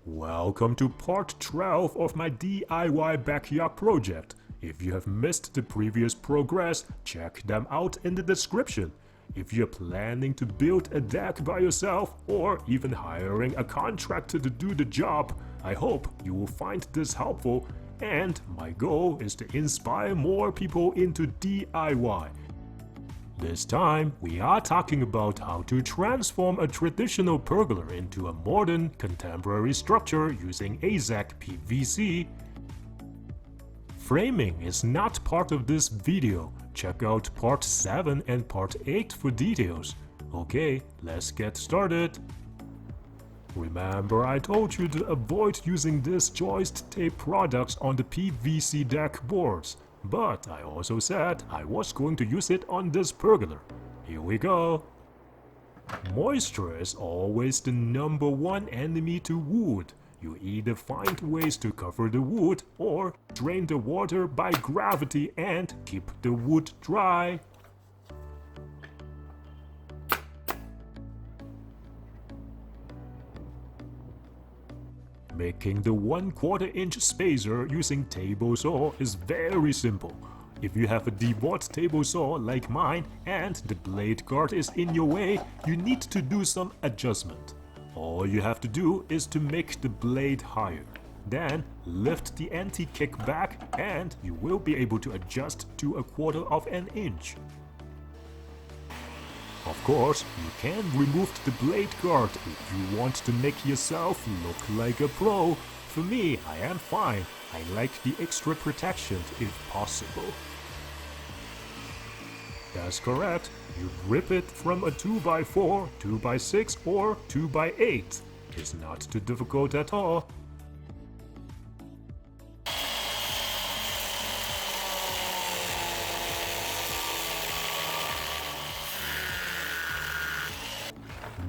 Welcome to part 12 of my DIY backyard project. If you have missed the previous progress, check them out in the description. If you're planning to build a deck by yourself or even hiring a contractor to do the job, I hope you will find this helpful, and my goal is to inspire more people into DIY. This time, we are talking about how to transform a traditional pergola into a modern, contemporary structure using Azek PVC. Framing is not part of this video. Check out part 7 and part 8 for details. Okay, let's get started. Remember, I told you to avoid using this Joist Tape products on the PVC deck boards. But I also said I was going to use it on this pergola. Here we go. Moisture is always the #1 enemy to wood. You either find ways to cover the wood or drain the water by gravity and keep the wood dry. Making the 1/4 inch spacer using table saw is very simple. If you have a dewalt table saw like mine and the blade guard is in your way, you need to do some adjustment. All you have to do is to make the blade higher. Then lift the anti-kick back and you will be able to adjust to 1/4 inch. Of course, you can remove the blade guard if you want to make yourself look like a pro. For me, I am fine. I like the extra protection if possible. That's correct. You rip it from a 2x4, 2x6 or 2x8. It's not too difficult at all.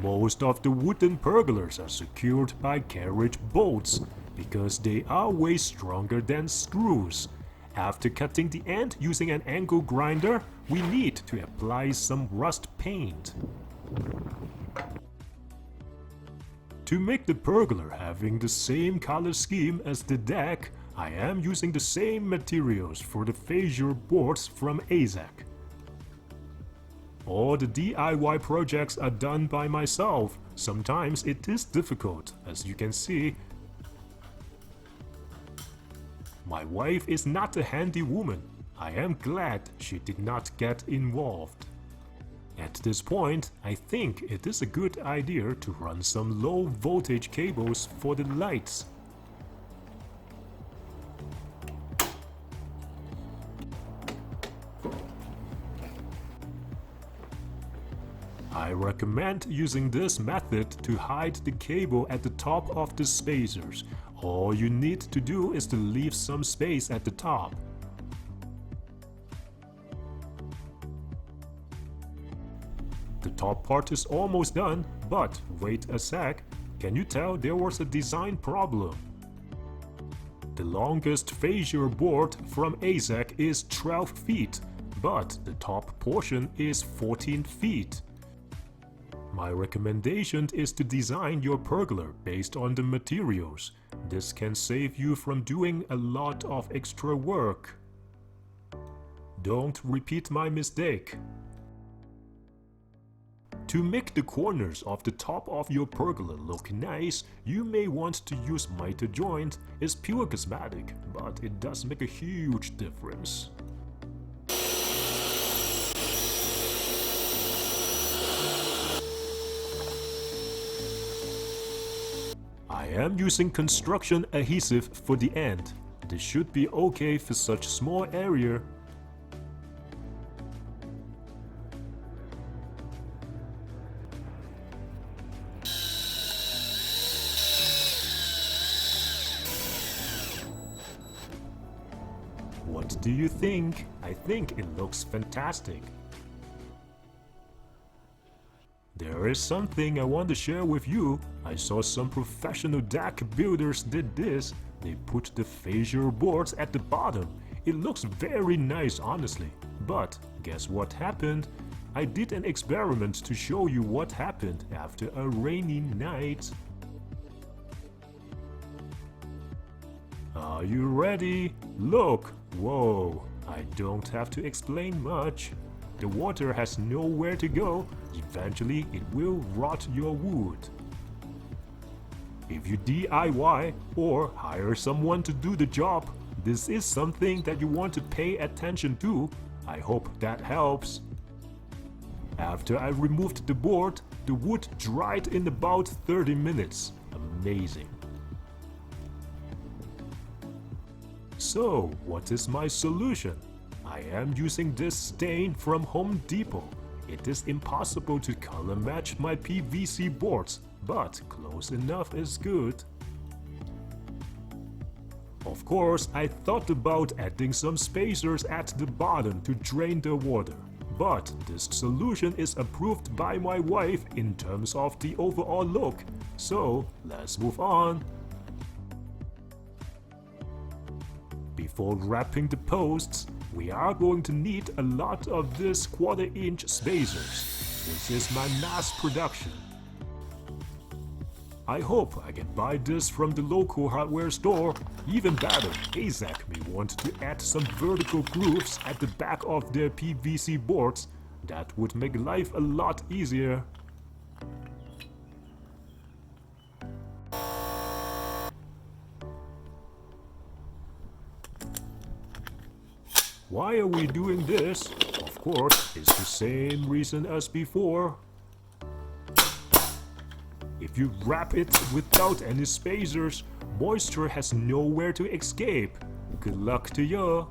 Most of the wooden pergolas are secured by carriage bolts because they are way stronger than screws. After cutting the end using an angle grinder, we need to apply some rust paint. To make the pergola having the same color scheme as the deck, I am using the same materials for the fascia boards from Azek. All the DIY projects are done by myself. Sometimes it is difficult, as you can see. My wife is not a handy woman. I am glad she did not get involved. At this point, I think it is a good idea to run some low voltage cables for the lights. I recommend using this method to hide the cable at the top of the spacers. All you need to do is to leave some space at the top. The top part is almost done, but wait a sec. Can you tell there was a design problem? The longest fascia board from Azek is 12 feet, but the top portion is 14 feet. My recommendation is to design your pergola based on the materials. This can save you from doing a lot of extra work. Don't repeat my mistake. To make the corners of the top of your pergola look nice, you may want to use miter joint. It's pure cosmetic, but it does make a huge difference. I am using construction adhesive for the end. This should be okay for such small area. What do you think? I think it looks fantastic. There is something I want to share with you. I saw some professional deck builders did this. They put the fascia boards at the bottom. It looks very nice, honestly. But guess what happened? I did an experiment to show you what happened after a rainy night. Are you ready? Look! Whoa! I don't have to explain much. The water has nowhere to go. Eventually, it will rot your wood. If you DIY or hire someone to do the job, this is something that you want to pay attention to. I hope that helps. After I removed the board, the wood dried in about 30 minutes. Amazing. So, what is my solution? I am using this stain from Home Depot. It is impossible to color match my PVC boards, but close enough is good. Of course, I thought about adding some spacers at the bottom to drain the water. But this solution is approved by my wife in terms of the overall look. So, let's move on. Before wrapping the posts, we are going to need a lot of this 1/4-inch spacers. This is my mass production. I hope I can buy this from the local hardware store. Even better, Azek may want to add some vertical grooves at the back of their PVC boards. That would make life a lot easier. Why are we doing this? Of course, it's the same reason as before. If you wrap it without any spacers, moisture has nowhere to escape. Good luck to you.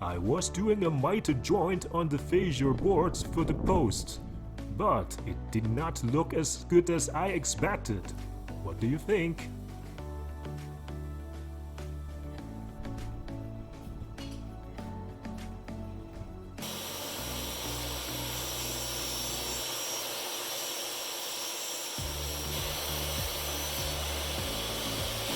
I was doing a miter joint on the fascia boards for the posts, but it did not look as good as I expected. What do you think?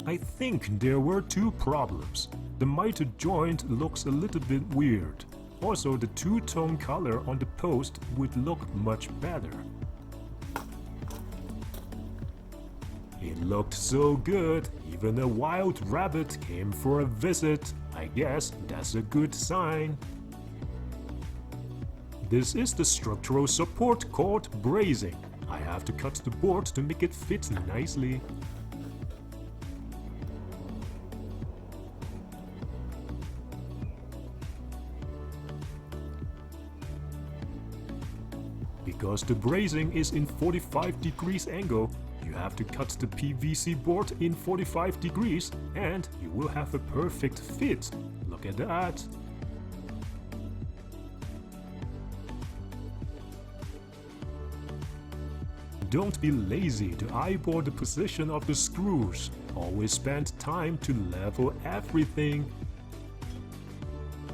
I think there were two problems. The miter joint looks a little bit weird. Also, the two-tone color on the post would look much better. It looked so good, even a wild rabbit came for a visit. I guess that's a good sign. This is the structural support called bracing. I have to cut the board to make it fit nicely. Because the bracing is in 45 degrees angle, you have to cut the PVC board in 45 degrees and you will have a perfect fit. Look at that. Don't be lazy to eyeball the position of the screws. Always spend time to level everything.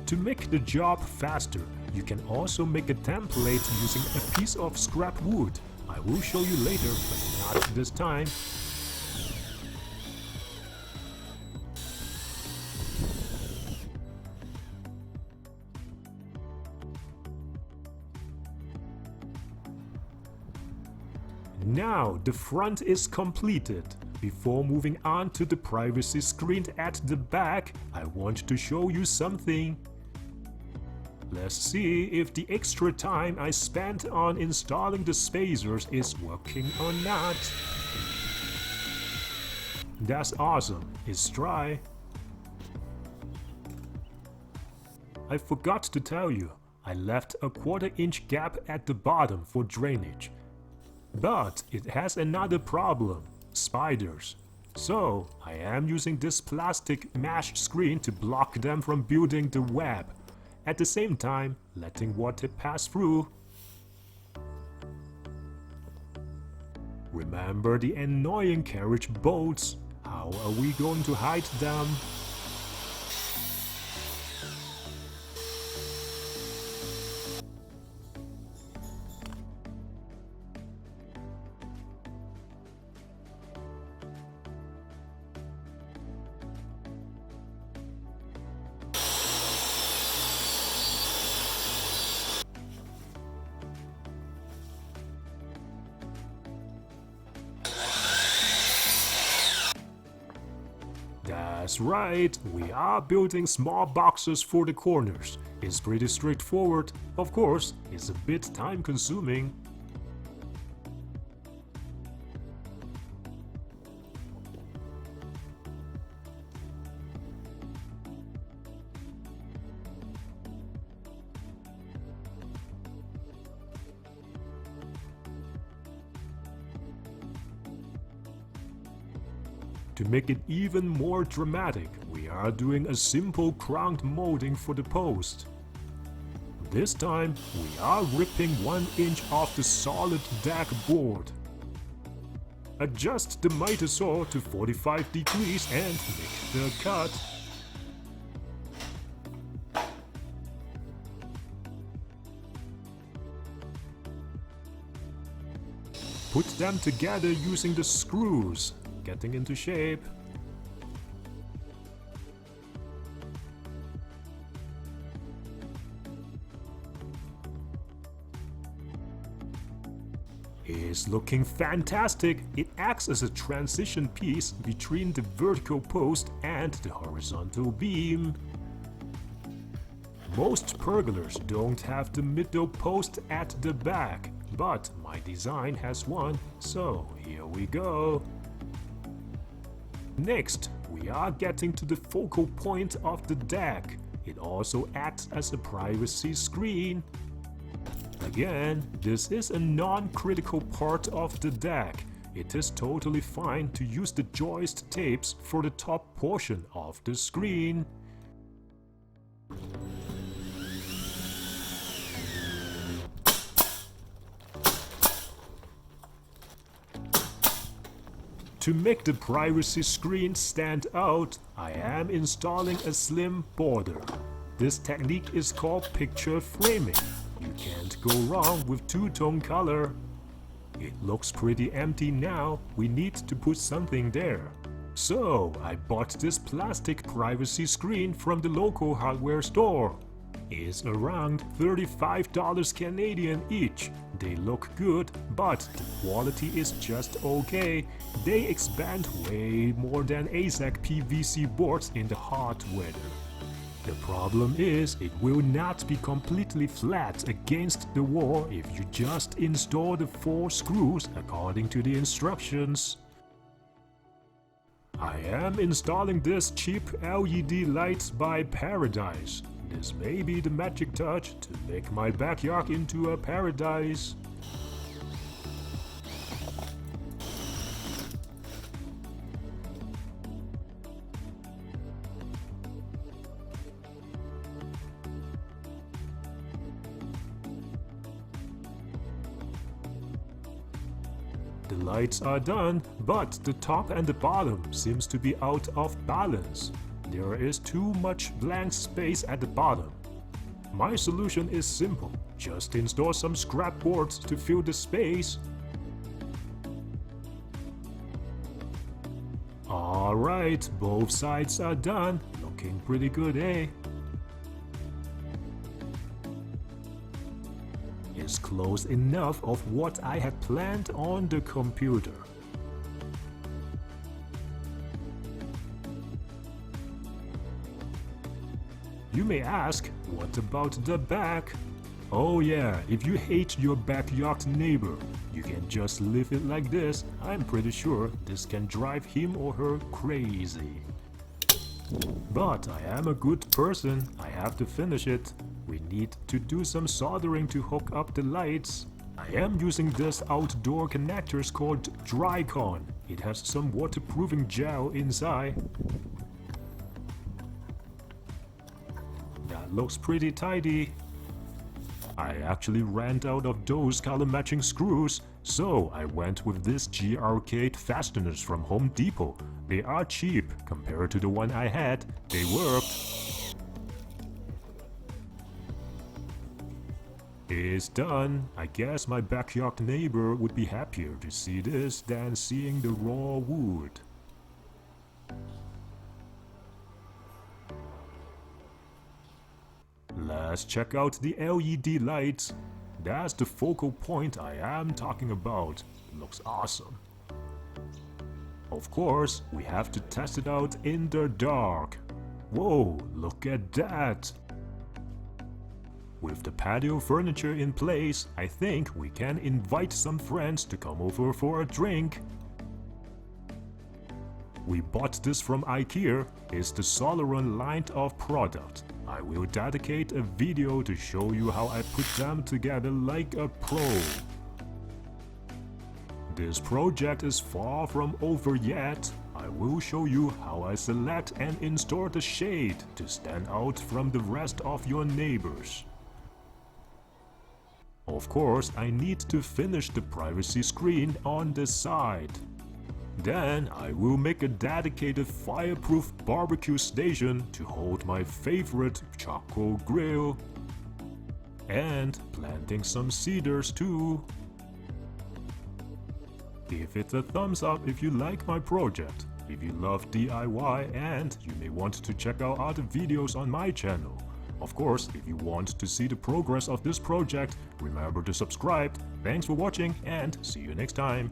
To make the job faster, you can also make a template using a piece of scrap wood. I will show you later, but not this time. Now the front is completed. Before moving on to the privacy screen at the back, I want to show you something. Let's see if the extra time I spent on installing the spacers is working or not. That's awesome, it's dry. I forgot to tell you, I left a 1/4-inch gap at the bottom for drainage. But it has another problem, spiders. So I am using this plastic mesh screen to block them from building the web. At the same time, letting water pass through. Remember the annoying carriage bolts? How are we going to hide them? That's right, we are building small boxes for the corners. It's pretty straightforward. Of course, it's a bit time consuming. To make it even more dramatic, we are doing a simple crowned molding for the post. This time, we are ripping 1 inch off the solid deck board. Adjust the miter saw to 45 degrees and make the cut. Put them together using the screws. Getting into shape. It's looking fantastic. It acts as a transition piece between the vertical post and the horizontal beam. Most pergolas don't have the middle post at the back, but my design has one, so here we go. Next, we are getting to the focal point of the deck. It also acts as a privacy screen. Again, this is a non-critical part of the deck. It is totally fine to use the joist tapes for the top portion of the screen. To make the privacy screen stand out, I am installing a slim border. This technique is called picture framing. You can't go wrong with two-tone color. It looks pretty empty now, we need to put something there. So I bought this plastic privacy screen from the local hardware store. It's around $35 Canadian each. They look good, but the quality is just okay. They expand way more than Azek PVC boards in the hot weather. The problem is, it will not be completely flat against the wall if you just install the 4 screws according to the instructions. I am installing this cheap LED lights by Paradise. This may be the magic touch to make my backyard into a paradise. The lights are done, but the top and the bottom seems to be out of balance. There is too much blank space at the bottom. My solution is simple. Just install some scrap boards to fill the space. Alright, both sides are done. Looking pretty good, eh? It's close enough of what I had planned on the computer. You may ask, what about the back? Oh yeah, if you hate your backyard neighbor, you can just leave it like this. I'm pretty sure this can drive him or her crazy. But I am a good person, I have to finish it. We need to do some soldering to hook up the lights. I am using this outdoor connectors called Drycon. It has some waterproofing gel inside. That looks pretty tidy. I actually ran out of those color matching screws, so I went with this G-Arcade fasteners from Home Depot. They are cheap compared to the one I had. They worked. It's done. I guess my backyard neighbor would be happier to see this than seeing the raw wood. Let's check out the LED lights. That's the focal point I am talking about. Looks awesome. Of course, we have to test it out in the dark. Whoa, look at that! With the patio furniture in place, I think we can invite some friends to come over for a drink. We bought this from IKEA. It's the Solaron line of product. I will dedicate a video to show you how I put them together like a pro. This project is far from over yet. I will show you how I select and install the shade to stand out from the rest of your neighbors. Of course, I need to finish the privacy screen on the side. Then I will make a dedicated fireproof barbecue station to hold my favorite charcoal grill. And planting some cedars too. Give it a thumbs up if you like my project, if you love DIY, and you may want to check out other videos on my channel. Of course, if you want to see the progress of this project, remember to subscribe. Thanks for watching and see you next time.